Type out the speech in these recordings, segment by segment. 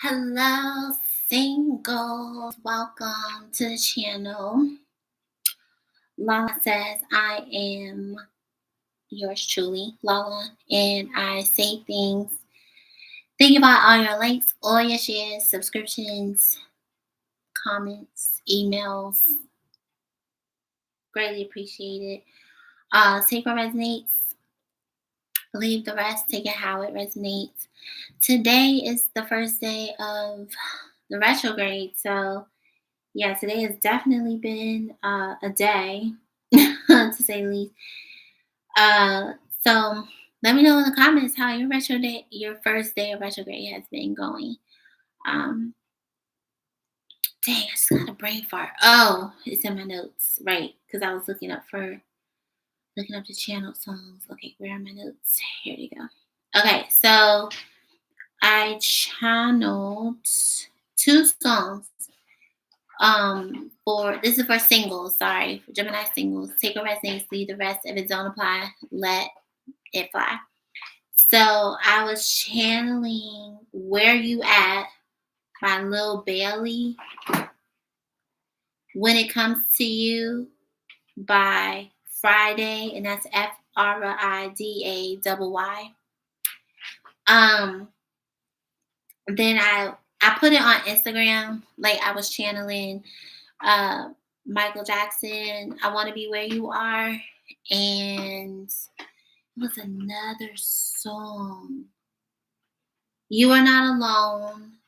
Hello, singles. Welcome to the channel. Lala says, I am yours truly, Lala, and I say things. Think about all your likes, all your shares, subscriptions, comments, emails. Greatly appreciated. Take what resonates. Leave the rest. Take it how it resonates. Today is the first day of the retrograde, so yeah, today has definitely been a day, to say the least. So let me know in the comments how your first day of retrograde has been going. Dang, I just got a brain fart. Oh, it's in my notes, right? Because I was looking up the channel songs. Okay, where are my notes? Here we go. Okay, so I channeled 2 songs. This is for singles, sorry, for Gemini singles. Take a resonates, leave the rest. If it don't apply, let it fly. So I was channeling Where You At by Lil Bailey, When It Comes to You by Friday, and that's Friday. Then I put it on Instagram, like I was channeling Michael Jackson, I Want to Be Where You Are, and it was another song, You Are Not Alone.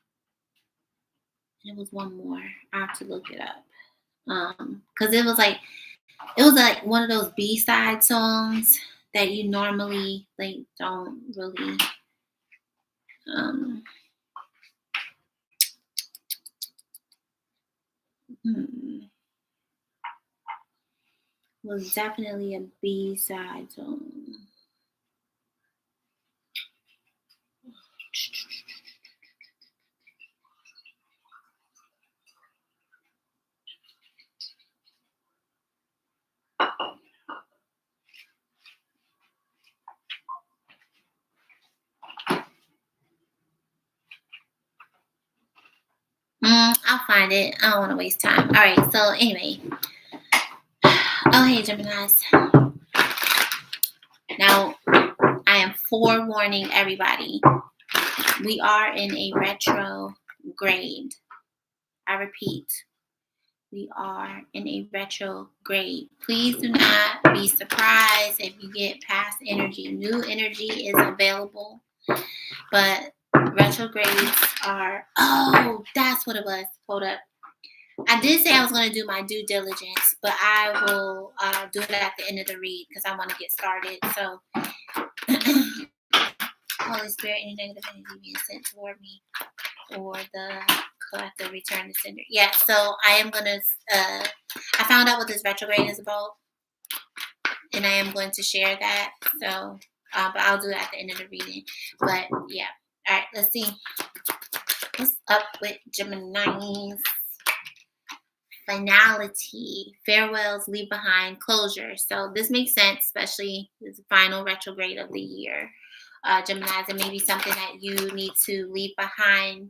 It was one more. I have to look it up. Because it was like one of those B-side songs that you normally like don't really was definitely a B-side song. I'll find it. I don't want to waste time. All right. So anyway. Oh, hey, Geminis. Now, I am forewarning everybody. We are in a retrograde. I repeat, we are in a retrograde. Please do not be surprised if you get past energy. New energy is available, but retrogrades are, oh, that's what it was. Hold up. I did say I was going to do my due diligence, but I will do it at the end of the read because I want to get started. So, Holy Spirit, any negative energy being sent toward me or the collective return to sender. Yeah, so I am going to, I found out what this retrograde is about, and I am going to share that. So, but I'll do it at the end of the reading. But yeah, all right, let's see. What's up with Gemini's? Finality, farewells, leave behind, closure. So this makes sense, especially this final retrograde of the year. Geminis, it may be something that you need to leave behind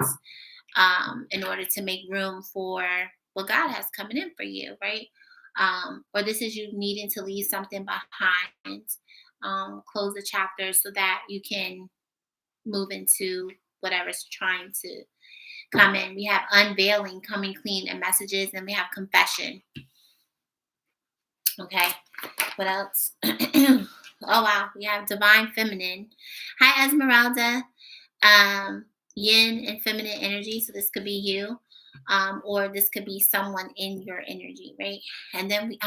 in order to make room for what God has coming in for you, right? Or this is you needing to leave something behind, close the chapter so that you can move into whatever's trying to come in. We have unveiling, coming clean, and messages, and we have confession. Okay, what else? Oh wow, we have divine feminine. Hi Esmeralda. Yin and feminine energy. So this could be you, or this could be someone in your energy, right? And then we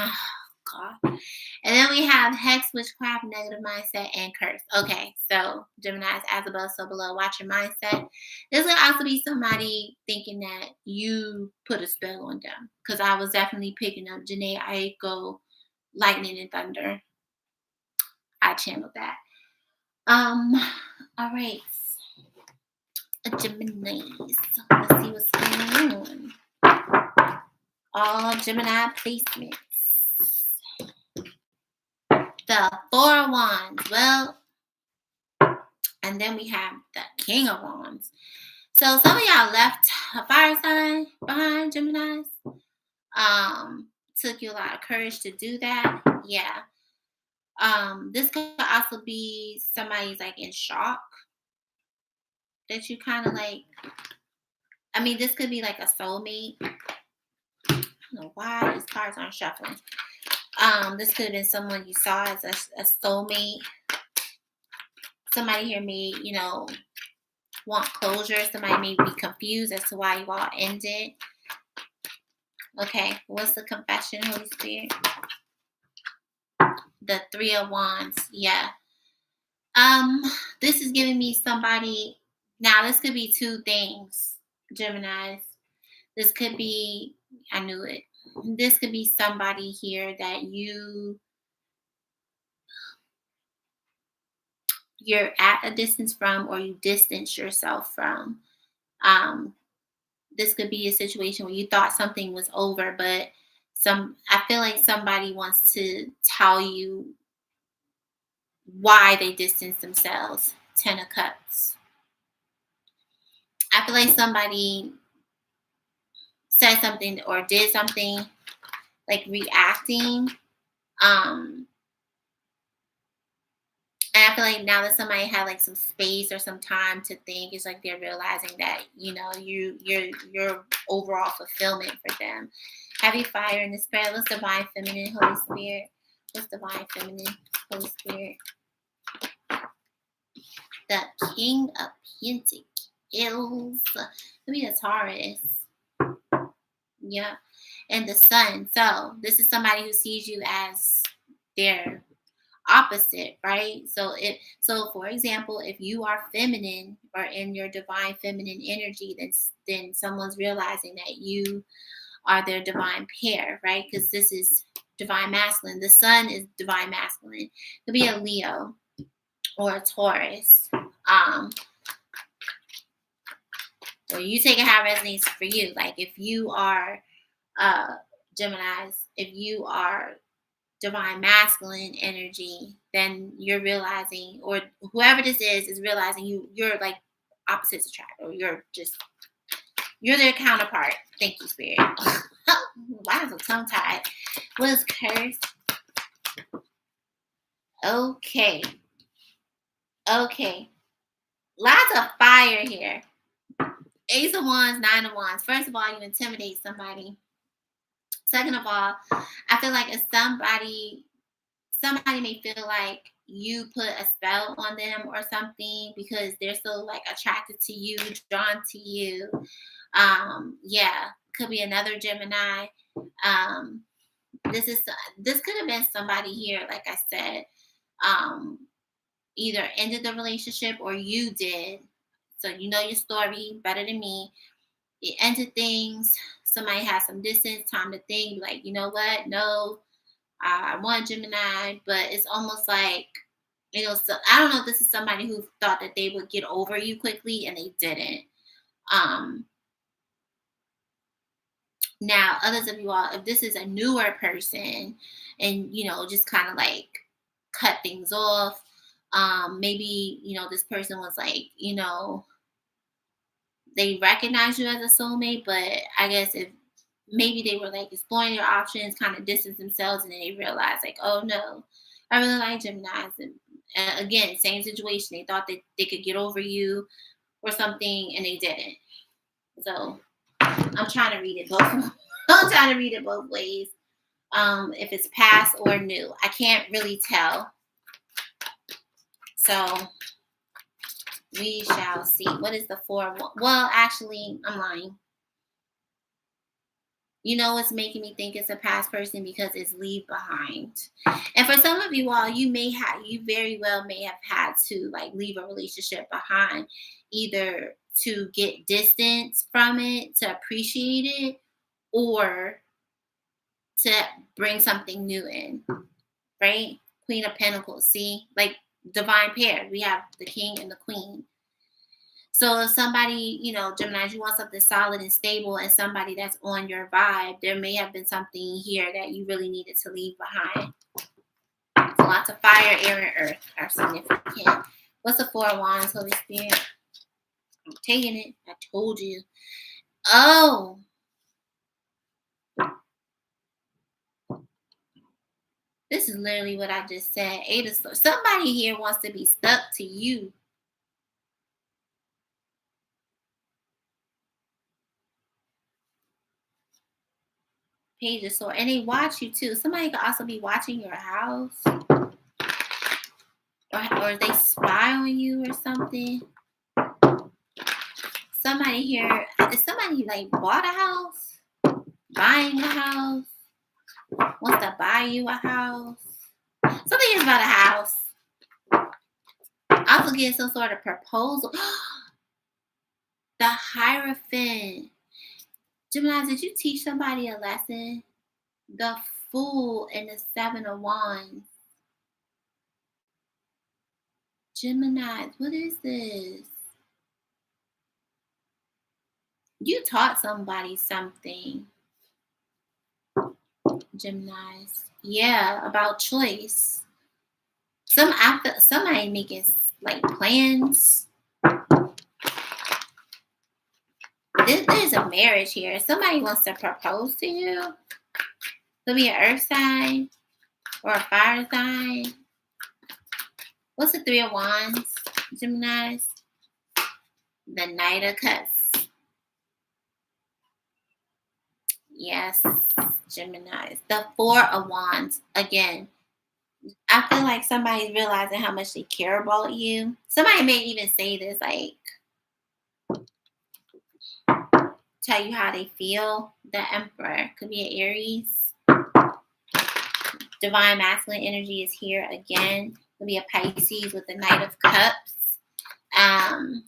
and then we have hex, witchcraft, negative mindset, and curse. Okay, so Gemini's as above, so below. Watch your mindset. This could also be somebody thinking that you put a spell on them. Because I was definitely picking up Janae Aiko, lightning and thunder. I channeled that. All right. Geminis. Let's see what's going on. All Gemini placements. The 4 of Wands. Well, And then we have the King of Wands. So some of y'all left a fire sign behind, Geminis. Took you a lot of courage to do that. Yeah. This could also be somebody's like in shock that you kind of like. I mean, this could be like a soulmate. I don't know why these cards aren't shuffling. This could have been someone you saw as a soulmate. Somebody here may, want closure. Somebody may be confused as to why you all ended. Okay, what's the confession, Holy Spirit? The Three of Wands. Yeah. This is giving me somebody. Now, this could be two things, Geminis. This could be, I knew it. This could be somebody here that you're at a distance from, or you distance yourself from. This could be a situation where you thought something was over, but I feel like somebody wants to tell you why they distance themselves. Ten of Cups. I feel like somebody said something or did something, like reacting. And I feel like now that somebody had like some space or some time to think, it's like they're realizing that, your overall fulfillment for them. Heavy fire in the spirit. What's divine feminine, Holy Spirit? What's divine feminine, Holy Spirit? The King of Pentacles. Let me a Taurus. Yeah. And the Sun. So this is somebody who sees you as their opposite, right? So for example, if you are feminine or in your divine feminine energy, then someone's realizing that you are their divine pair, right? Because this is divine masculine. The Sun is divine masculine. It could be a Leo or a Taurus. Or you take it how it resonates for you. Like if you are Geminis, if you are divine masculine energy, then you're realizing, or whoever this is realizing you're like opposites attract, or you're their counterpart. Thank you, Spirit. Why am I so tongue tied? What is curse? Okay. Lots of fire here. Ace of Wands, Nine of Wands. First of all, you intimidate somebody. Second of all, I feel like if somebody may feel like you put a spell on them or something because they're so like attracted to you, drawn to you. Yeah, could be another Gemini. This could have been somebody here, like I said, either ended the relationship or you did. So you know your story better than me. It ended things. Somebody has some distance, time to think, like, you know what? No, I want Gemini, but it's almost like, so I don't know if this is somebody who thought that they would get over you quickly and they didn't. Now, others of you all, if this is a newer person and, just kind of like cut things off, maybe, this person was like, they recognize you as a soulmate, but I guess if maybe they were like exploring their options, kind of distance themselves, and then they realized like, oh no, I really like Geminis. And again, same situation. They thought that they could get over you or something, and they didn't. So I'm trying to read it both. I'm trying to read it both ways. If it's past or new, I can't really tell. So we shall see. What is the 4 of Wands? Well, actually, I'm lying. You know what's making me think it's a past person? Because it's leave behind. And for some of you all, you very well may have had to like leave a relationship behind, either to get distance from it, to appreciate it, or to bring something new in, right? Queen of Pentacles, see? Like divine pair. We have the King and the Queen. So if somebody, Gemini, you want something solid and stable and somebody that's on your vibe, there may have been something here that you really needed to leave behind. So lots of fire, air, and earth are significant What's the Four of Wands, Holy Spirit? I'm taking it. I told you. Oh, this is literally what I just said. Eight of Swords. Somebody here wants to be stuck to you. Page of Swords. And they watch you too. Somebody could also be watching your house. Or they spy on you or something. Somebody here, is somebody like bought a house? Buying a house? Wants to buy you a house? Something is about a house. Also get some sort of proposal. The Hierophant. Gemini, did you teach somebody a lesson? The Fool and the Seven of Wands. Gemini, what is this? You taught somebody something. Geminis. Yeah, about choice. Somebody making like plans. There's a marriage here. Somebody wants to propose to you. Could be an earth sign or a fire sign. What's the Three of Wands, Geminis? The Knight of Cups. Yes, Geminis. The Four of Wands. Again, I feel like somebody's realizing how much they care about you. Somebody may even say this, like, tell you how they feel. The Emperor could be an Aries. Divine masculine energy is here again. Could be a Pisces with the Knight of Cups. I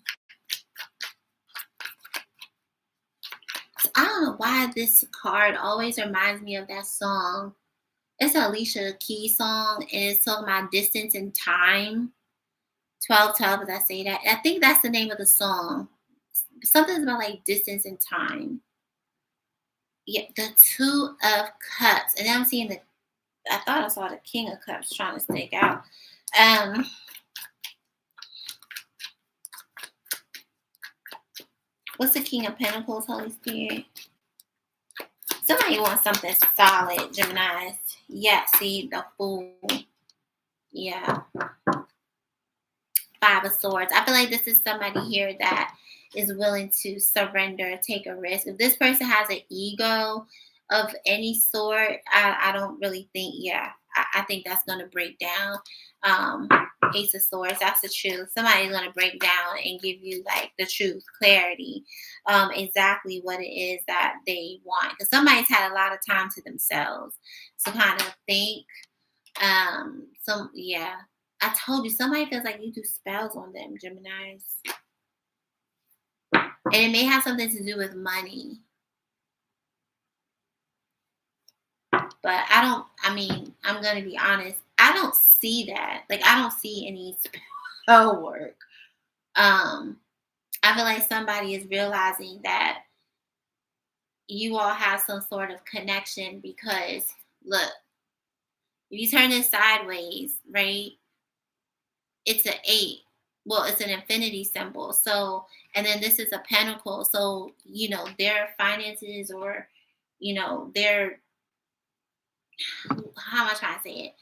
don't know why this card always reminds me of that song. It's an Alicia Keys song, and it's talking about distance and time. 12, as I say that. I think that's the name of the song. Something's about like distance and time. Yeah, the Two of Cups. And I'm seeing I thought I saw the King of Cups trying to stick out. What's the King of Pentacles, Holy Spirit? Somebody wants something solid, Geminis. Yeah, see, the Fool. Yeah. Five of Swords. I feel like this is somebody here that is willing to surrender, take a risk. If this person has an ego of any sort, I don't really think, I think that's going to break down. Ace of Swords, that's the truth. Somebody's going to break down and give you like the truth, clarity, exactly what it is that they want. Because somebody's had a lot of time to themselves to kind of think. I told you, somebody feels like you do spells on them, Geminis. And it may have something to do with money. But I'm going to be honest. I don't see that. Like, I don't see any spell work. I feel like somebody is realizing that you all have some sort of connection because, look, if you turn this sideways, right, it's an 8. Well, it's an infinity symbol. So, and then this is a pentacle. So, their finances or, their, how am I trying to say it?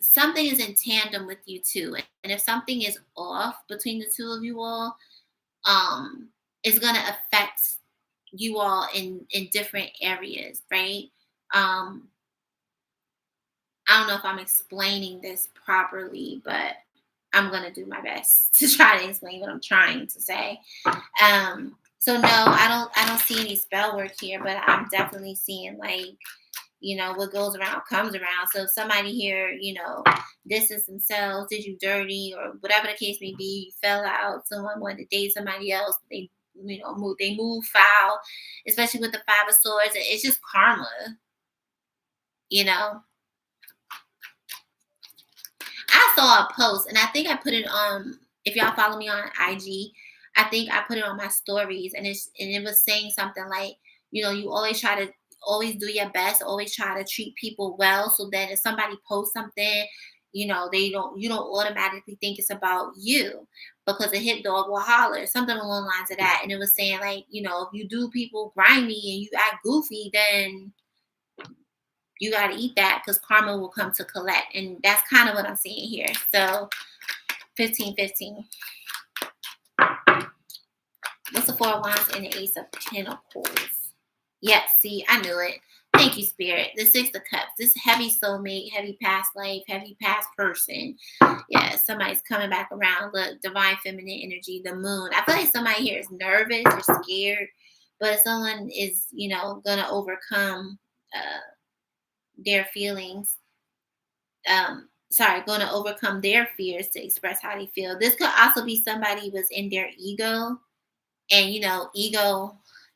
Something is in tandem with you too. And if something is off between the two of you all, it's going to affect you all in different areas, right? I don't know if I'm explaining this properly, but I'm going to do my best to try to explain what I'm trying to say. So no, I don't see any spell work here, but I'm definitely seeing like, what goes around comes around. So if somebody here, distance themselves, did you dirty, or whatever the case may be, you fell out, someone wanted to date somebody else, they move foul, especially with the Five of Swords. It's just karma, I saw a post, and I think I put it on. If y'all follow me on IG, I think I put it on my stories, and it was saying something like, you always do your best, always try to treat people well, so that if somebody posts something, you don't automatically think it's about you, because a hit dog will holler, something along the lines of that. And it was saying like, if you do people grimy and you act goofy, then you got to eat that, because karma will come to collect. And that's kind of what I'm seeing here. So 1515. What's the Four of Wands and the Ace of Pentacles? Yes, see, I knew it. Thank you, Spirit. The Six of Cups. This heavy soulmate, heavy past life, heavy past person. Yeah, somebody's coming back around. Look, divine feminine energy, the moon. I feel like somebody here is nervous or scared, but someone is, going to overcome their feelings. Going to overcome their fears to express how they feel. This could also be somebody who was in their ego, and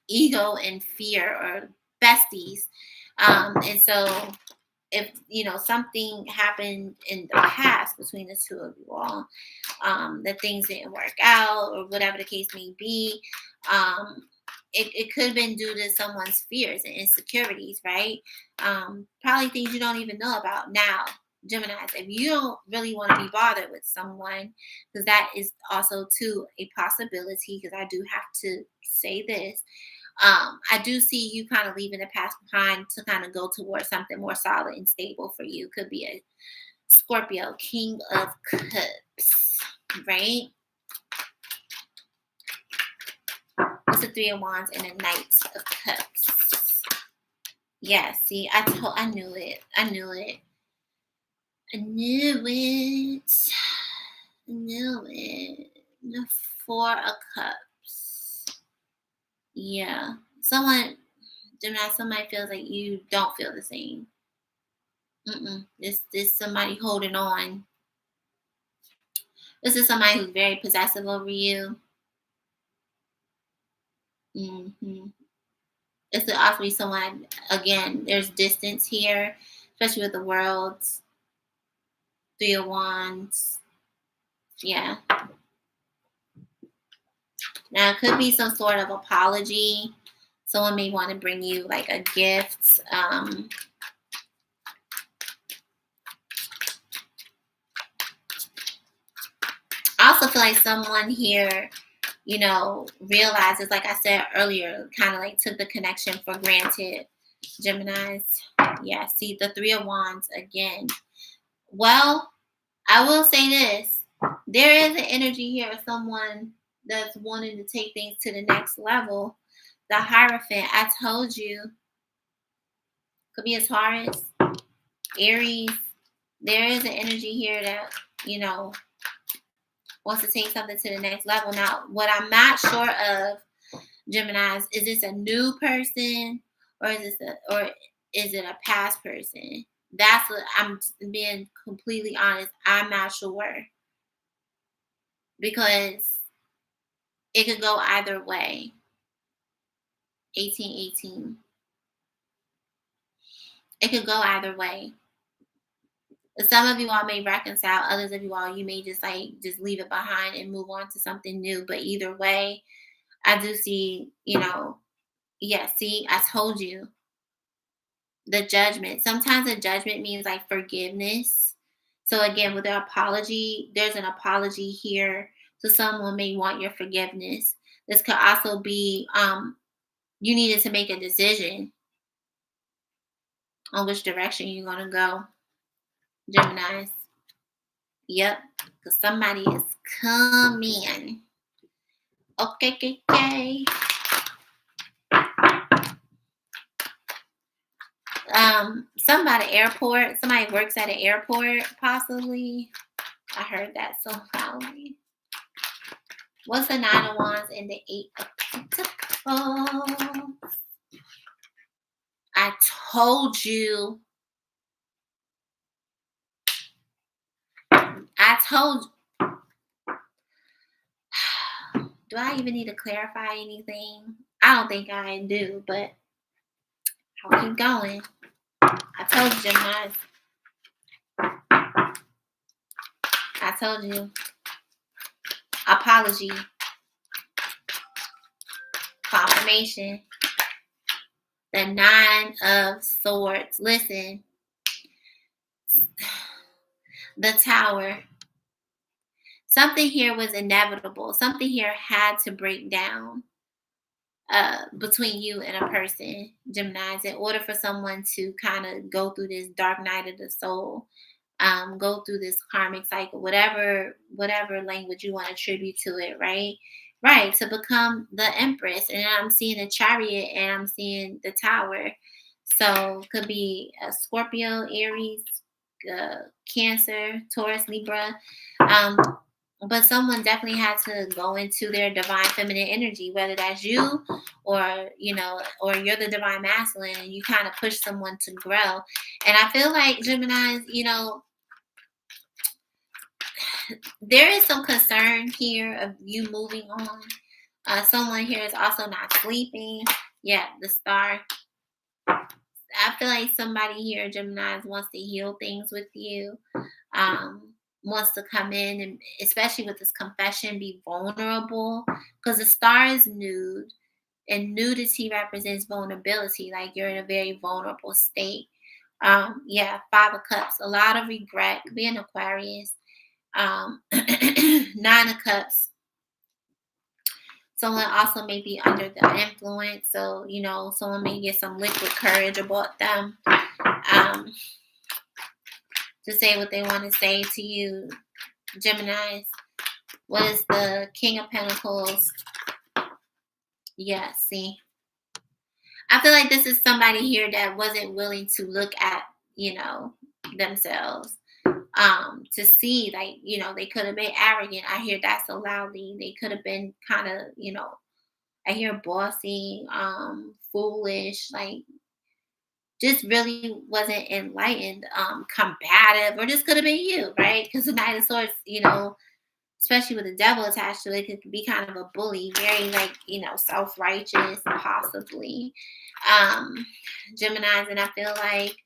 ego and fear are besties. And so if something happened in the past between the two of you all, that things didn't work out or whatever the case may be, it could have been due to someone's fears and insecurities, right? Probably things you don't even know about now. Geminis, if you don't really want to be bothered with someone, because that is also too a possibility, because I do have to say this, I do see you kind of leaving the past behind to kind of go towards something more solid and stable for you. Could be a Scorpio, King of Cups, right? It's the Three of Wands and the Knight of Cups. Yeah, see, I knew it. I knew it. The Four of Cups. Yeah. Gemini, somebody feels like you don't feel the same. This somebody holding on. This is somebody who's very possessive over you. This could also be someone, again, there's distance here, especially with the Worlds. Three of Wands. Yeah. Now, it could be some sort of apology. Someone may want to bring you like a gift. I also feel like someone here, realizes, like I said earlier, kind of like took the connection for granted. Geminis. Yeah, see the Three of Wands again. Well, I will say this. There is an energy here of someone that's wanting to take things to the next level. The Hierophant, I told you, could be a Taurus, Aries. There is an energy here that, wants to take something to the next level. Now, what I'm not sure of, Geminis, is this a new person, or is it a past person? That's what I'm being completely honest. I'm not sure, because it could go either way. 1818. It could go either way. Some of you all may reconcile. Others of you all, you may just leave it behind and move on to something new. But either way, I do see, yeah, see, I told you. The Judgment. Sometimes the Judgment means like forgiveness. So again, with the apology, there's an apology here. So someone may want your forgiveness. This could also be you needed to make a decision on which direction you're going to go. Geminis. Yep. Because somebody is coming. Okay. Somebody airport. Somebody works at an airport, possibly. I heard that so loudly. What's the Nine of Wands and the Eight of Pentacles? I told you. Do I even need to clarify anything? I don't think I do, but I'll keep going. I told you, Gemini. I told you. Apology. Confirmation. The Nine of Swords. Listen. The Tower. Something here was inevitable. Something here had to break down between you and a person, Geminis, in order for someone to kind of go through this dark night of the soul, go through this karmic cycle, whatever language you want to attribute to it, right? Right, to become the empress. And I'm seeing a chariot and I'm seeing the tower. So could be a Scorpio, Aries, Cancer, Taurus, Libra. Um, but someone definitely had to go into their divine feminine energy, whether that's you or or you're the divine masculine, and you kind of push someone to grow. And I feel like Gemini's, there is some concern here of you moving on. Someone here is also not sleeping. Yeah, the star. I feel like somebody here, Gemini, wants to heal things with you. Wants to come in and, especially with this confession, be vulnerable, because the star is nude, and nudity represents vulnerability. Like you're in a very vulnerable state. Yeah, Five of Cups, a lot of regret. Could be an Aquarius. Nine of Cups. Someone also may be under the influence, so someone may get some liquid courage about them, to say what they want to say to you, Geminis. What is the King of Pentacles? Yeah, see, I feel like this is somebody here that wasn't willing to look at themselves, to see, like, they could have been arrogant. I hear that so loudly. They could have been kind of, I hear bossy, foolish, like just really wasn't enlightened, combative, or just could have been you, right? Because the Knight of Swords, especially with the devil attached to it, could be kind of a bully, very like, self-righteous, possibly. Geminis, and I feel like,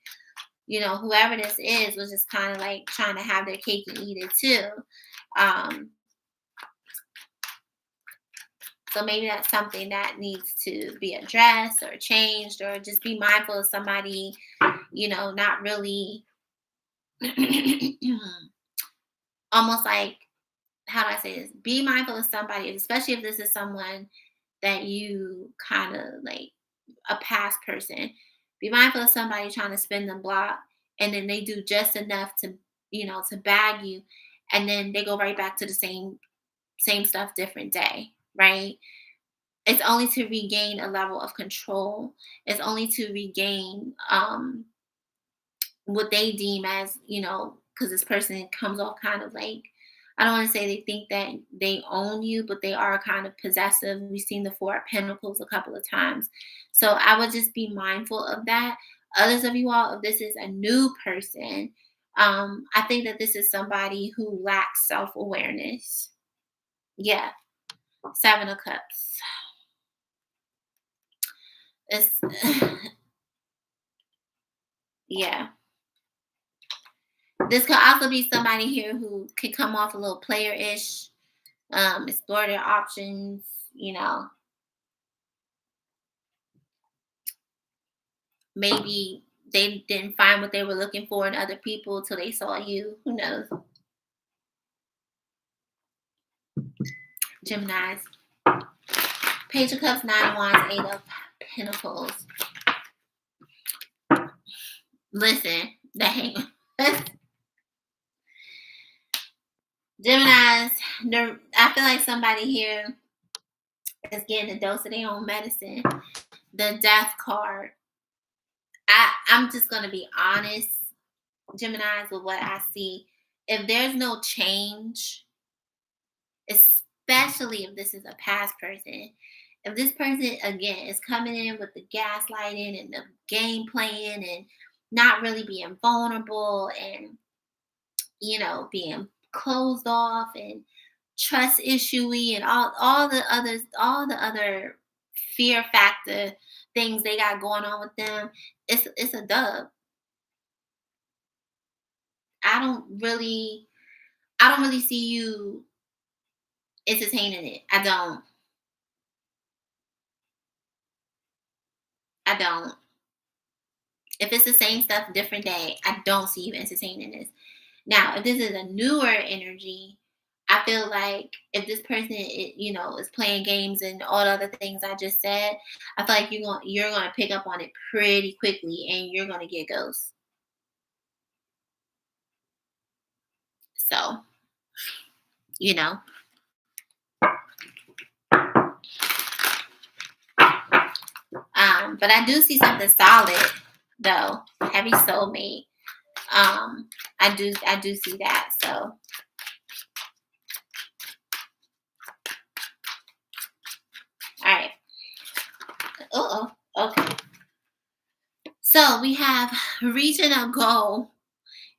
whoever this is was just kind of like trying to have their cake and eat it too. So maybe that's something that needs to be addressed or changed, or just be mindful of somebody, not really almost like, how do I say this? Be mindful of somebody, especially if this is someone that you kind of like, a past person. Be mindful of somebody trying to spin the block, and then they do just enough to, to bag you, and then they go right back to the same stuff, different day, right? It's only to regain a level of control. It's only to regain what they deem as, because this person comes off kind of like, I don't want to say they think that they own you, but they are kind of possessive. We've seen the Four of Pentacles a couple of times. So I would just be mindful of that. Others of you all, if this is a new person, I think that this is somebody who lacks self-awareness. Yeah. Seven of Cups. It's yeah. This could also be somebody here who can come off a little player-ish, explore their options, maybe they didn't find what they were looking for in other people till they saw you. Who knows? Geminis. Page of Cups, Nine of Wands, Eight of Pentacles. Listen, dang. Geminis, I feel like somebody here is getting a dose of their own medicine. The Death card. I'm just going to be honest, Geminis, with what I see. If there's no change, especially if this is a past person, if this person, again, is coming in with the gaslighting and the game playing and not really being vulnerable and, being closed off and trust issuey and all the other fear factor things they got going on with them, it's a dub. I don't really see you entertaining it. I don't. If it's the same stuff, different day, I don't see you entertaining this. Now, if this is a newer energy, I feel like if this person, is playing games and all the other things I just said, I feel like you're gonna pick up on it pretty quickly, and you're gonna get ghosts. So, you know, but I do see something solid though. Heavy soulmate. I do see that. So, all right. Oh, okay. So we have reaching a goal.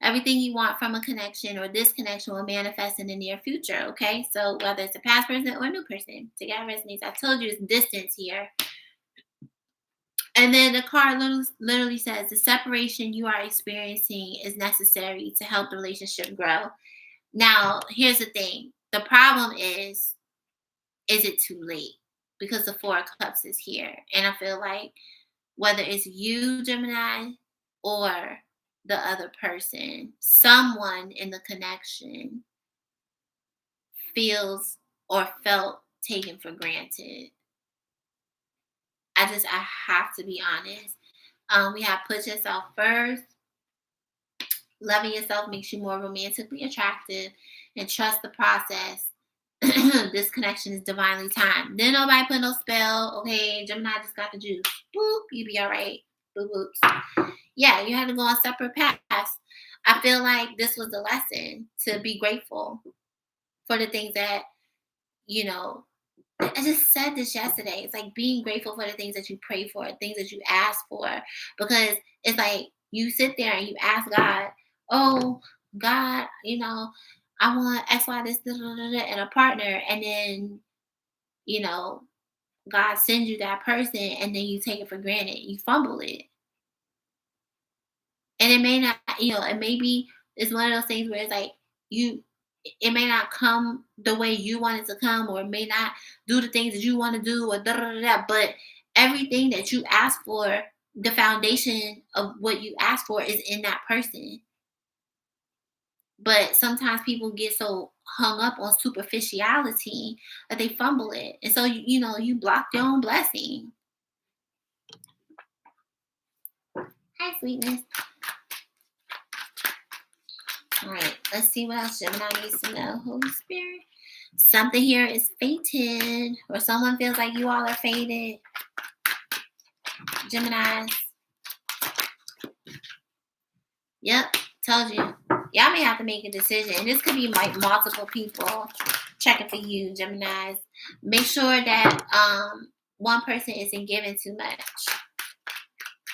Everything you want from a connection or this connection will manifest in the near future. Okay. So whether it's a past person or a new person, together resonates. I told you it's distance here. And then the card literally says the separation you are experiencing is necessary to help the relationship grow. Now, here's the thing. The problem is it too late? Because the Four of Cups is here. And I feel like whether it's you, Gemini, or the other person, someone in the connection feels or felt taken for granted. I have to be honest. We have put yourself first. Loving yourself makes you more romantically attractive, and trust the process. This connection is divinely timed. Then nobody put no spell. Okay, Gemini just got the juice. Boop, you be all right. Boop, boops. Yeah, you had to go on separate paths. I feel like this was the lesson to be grateful for the things that, you know, I just said this yesterday. It's like being grateful for the things that you pray for, things that you ask for. Because it's like you sit there and you ask God, oh, God, I want X, Y, this, and a partner. And then, you know, God sends you that person and then you take it for granted. You fumble it. And it may not, it may be, it's one of those things where it's like you, it may not come the way you want it to come, or it may not do the things that you want to do, or but everything that you ask for, the foundation of what you ask for is in that person. But sometimes people get so hung up on superficiality that they fumble it. And so, you block your own blessing. Hi, sweetness. All right, let's see what else Gemini needs to know. Holy Spirit. Something here is fated, or someone feels like you all are fated. Geminis. Yep, told you. Y'all may have to make a decision. And this could be like multiple people checking for you, Geminis. Make sure that one person isn't giving too much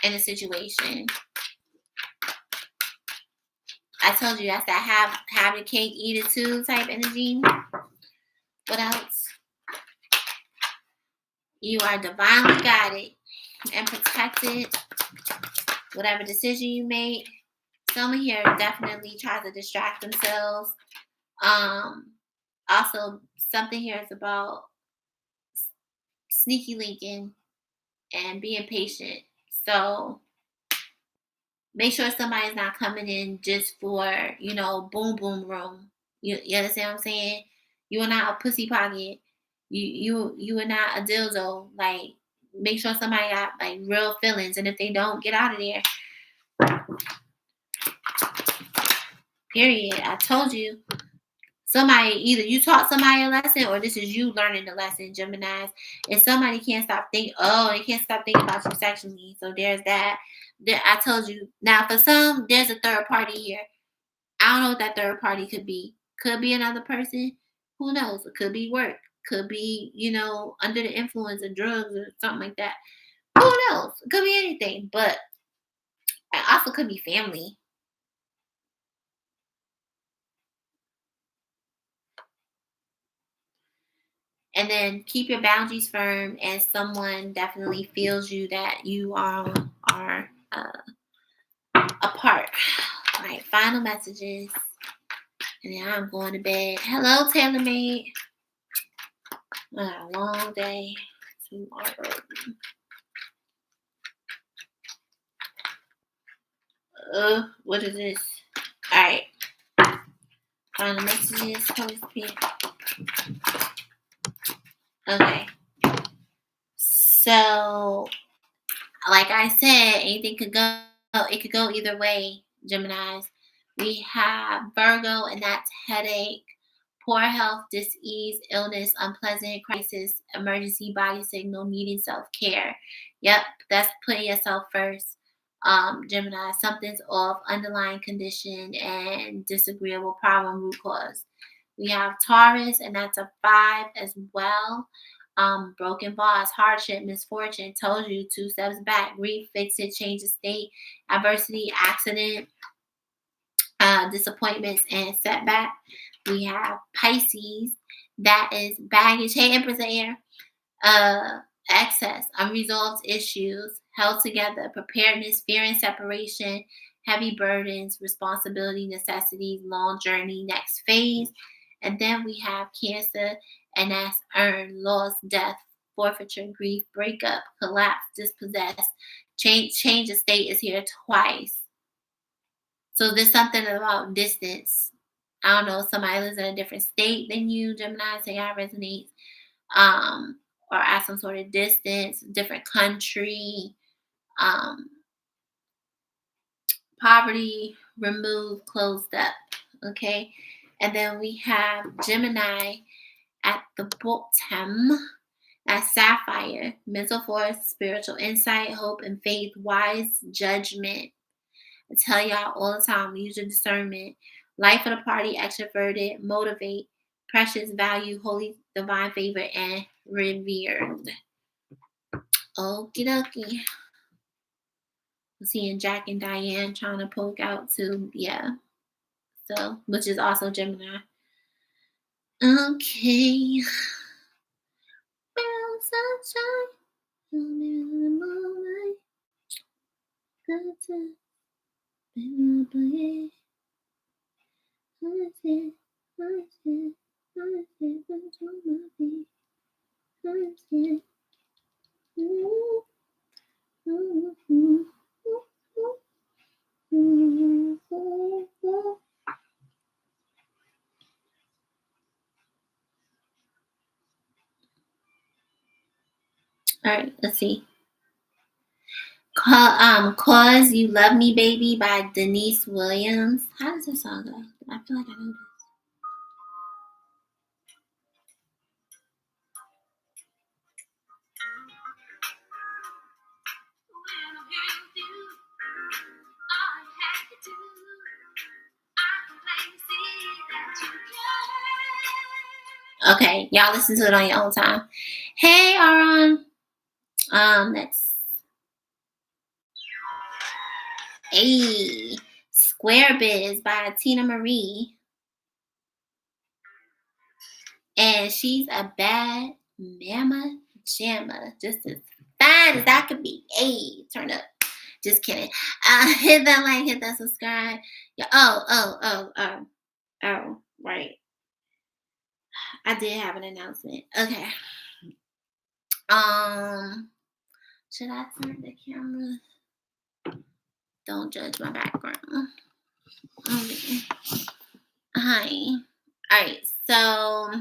in a situation. I told you that's that have the cake, eat it too type energy. What else? You are divinely guided and protected. Whatever decision you make. Someone here definitely tries to distract themselves. Also, something here is about sneaky linking and being patient. So make sure somebody's not coming in just for, boom, boom, room. You understand what I'm saying? You are not a pussy pocket. You are not a dildo. Like, make sure somebody got like real feelings. And if they don't, get out of there. Period. I told you. Somebody, either you taught somebody a lesson or this is you learning the lesson, Geminis. And somebody can't stop thinking, they can't stop thinking about you sexually. So there's that. I told you. Now, for some, there's a third party here. I don't know what that third party could be. Could be another person. Who knows? It could be work. Could be, under the influence of drugs or something like that. Who knows? It could be anything. But it also could be family. And then keep your boundaries firm, and someone definitely feels you that you are apart. All right, final messages. And then I'm going to bed. Hello, TaylorMade. A long day tomorrow. What is this? All right. Final messages, Holy Spirit. Okay. So, like I said, anything could go. It could go either way, Geminis. We have Virgo, and that's headache, poor health, dis-ease, illness, unpleasant, crisis, emergency, body signal, needing self-care. Yep, that's putting yourself first. Gemini, something's off, underlying condition, and disagreeable problem root cause. We have Taurus, and that's a 5 as well. Broken boss, hardship, misfortune, told you 2 steps back, grief, fix it, change the state, adversity, accident, disappointments, and setback. We have Pisces, that is baggage. Hey, Empress Air. Excess, unresolved issues, held together, preparedness, fear and separation, heavy burdens, responsibility, necessities, long journey, next phase. And then we have Cancer, and that's earn, loss, death, forfeiture, grief, breakup, collapse, dispossessed, change of state is here twice. So there's something about distance. I don't know, somebody lives in a different state than you, Gemini, say I resonate. Or at some sort of distance, different country, um, poverty, removed, closed up. Okay. And then we have Gemini at the bottom. That's Sapphire, mental force, spiritual insight, hope, and faith, wise judgment. I tell y'all all the time, use your discernment. Life of the party, extroverted, motivate, precious, value, holy, divine favor, and revered. Okie dokie. Seeing Jack and Diane trying to poke out too. Yeah. So, which is also Gemini. Okay. Brown sunshine. Moonlight. Got to be all right, let's see. Cause You Love Me Baby by Denise Williams. How does this song go? I feel like I know this. Okay, y'all listen to it on your own time. Hey, Aaron. That's Square Biz by Tina Marie. And she's a bad mama jamma. Just as fine as that could be. Hey, turn up. Just kidding. Hit that like, hit that subscribe. Yeah. Oh, right. I did have an announcement. Okay. Should I turn the camera? Don't judge my background. Okay. Hi. All right. So,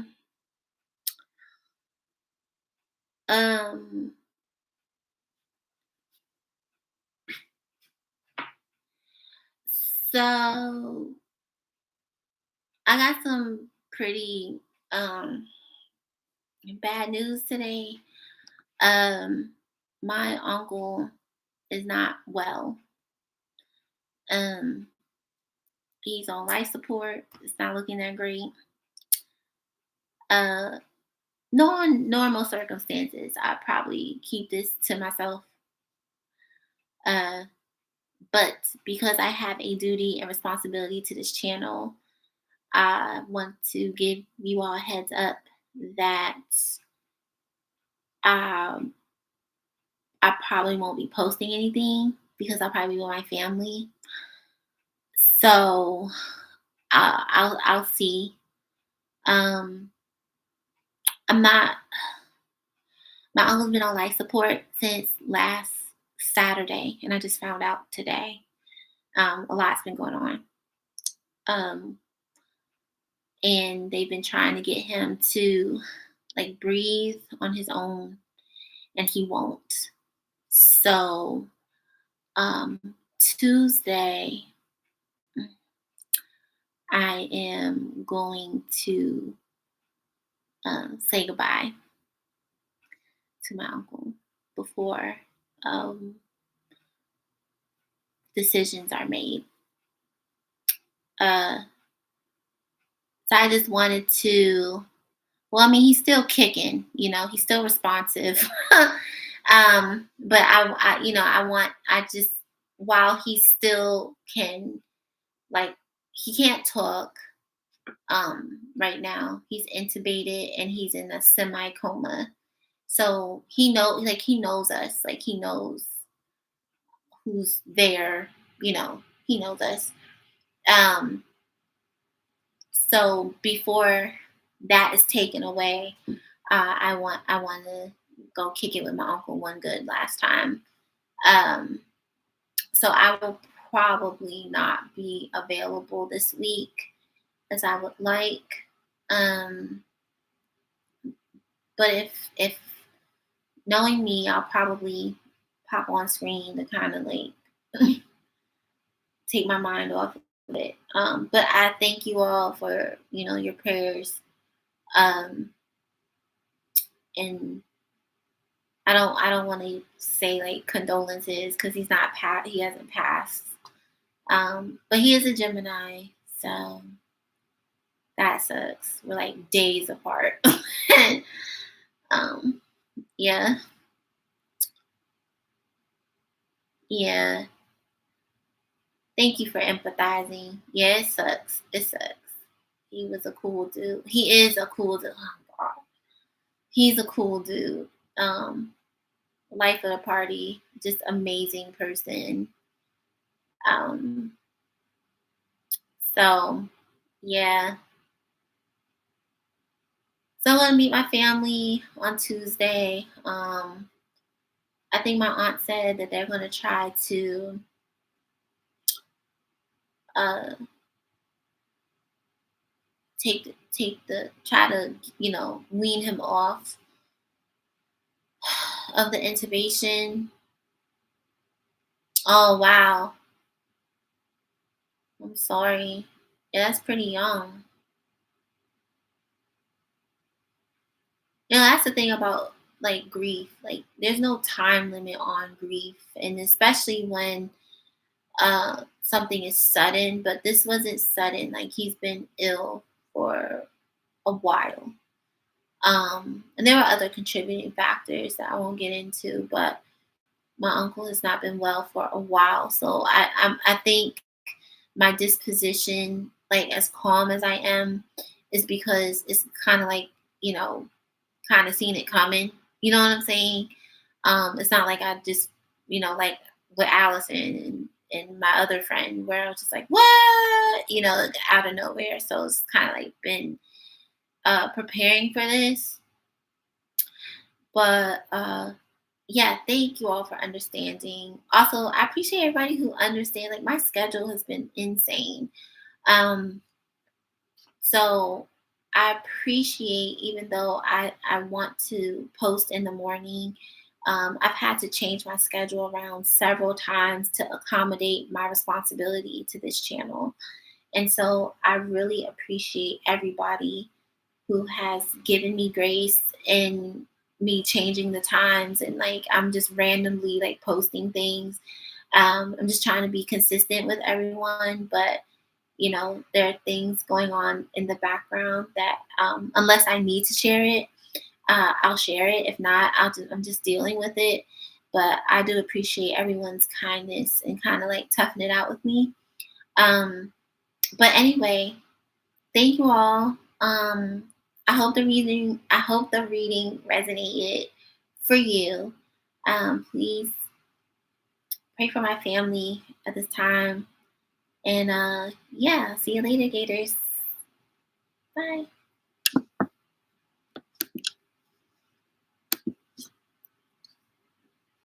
so I got some pretty bad news today. My uncle is not well. He's on life support. It's not looking that great. Normal circumstances, I probably keep this to myself. But because I have a duty and responsibility to this channel, I want to give you all a heads up that I probably won't be posting anything because I'll probably be with my family. So I'll see. I'm not. My uncle's been on life support since last Saturday, and I just found out today. A lot's been going on. and they've been trying to get him to like breathe on his own, and he won't. So Tuesday, I am going to say goodbye to my uncle before um, decisions are made. Uh, so I just wanted to. Well, I mean, he's still kicking. He's still responsive. But I just, while he still can, like, he can't talk. Right now he's intubated and he's in a semi coma. So he knows us, like he knows who's there, he knows us. Um, so before that is taken away, I want to go kick it with my uncle one good last time. Um, so I will probably not be available this week as I would like. Um, but if knowing me, I'll probably pop on screen to kind of like take my mind off of it. But I thank you all for your prayers. Um, and I don't want to say like condolences because he hasn't passed. But he is a Gemini, so that sucks. We're like days apart. um, yeah, yeah. Thank you for empathizing. Yeah, it sucks. It sucks. He was a cool dude. He is a cool dude. Oh God. He's a cool dude. Life of the party. Just amazing person. Um, so yeah. So I'm gonna meet my family on Tuesday. I think my aunt said that they're gonna try to uh take the try to wean him off of the intubation. Oh wow. I'm sorry. Yeah, that's pretty young. That's the thing about like grief. Like there's no time limit on grief, and especially when something is sudden, but this wasn't sudden. Like he's been ill for a while. And there were other contributing factors that I won't get into, but my uncle has not been well for a while. So I think my disposition, like as calm as I am, is because it's kind of like, kind of seen it coming. You know what I'm saying? It's not like I just, like with Allison and my other friend where I was just like, what? Out of nowhere. So it's kind of like been preparing for this. But yeah, thank you all for understanding. Also, I appreciate everybody who understands. Like my schedule has been insane. Um, so I appreciate, even though I want to post in the morning, I've had to change my schedule around several times to accommodate my responsibility to this channel. And so I really appreciate everybody who has given me grace in me changing the times, and like I'm just randomly like posting things. I'm just trying to be consistent with everyone, but there are things going on in the background that unless I need to share it, I'll share it. If not, I'm just dealing with it. But I do appreciate everyone's kindness and kind of like toughing it out with me. But anyway, thank you all. I hope the reading resonated for you. Please pray for my family at this time. And yeah, see you later, Gators. Bye.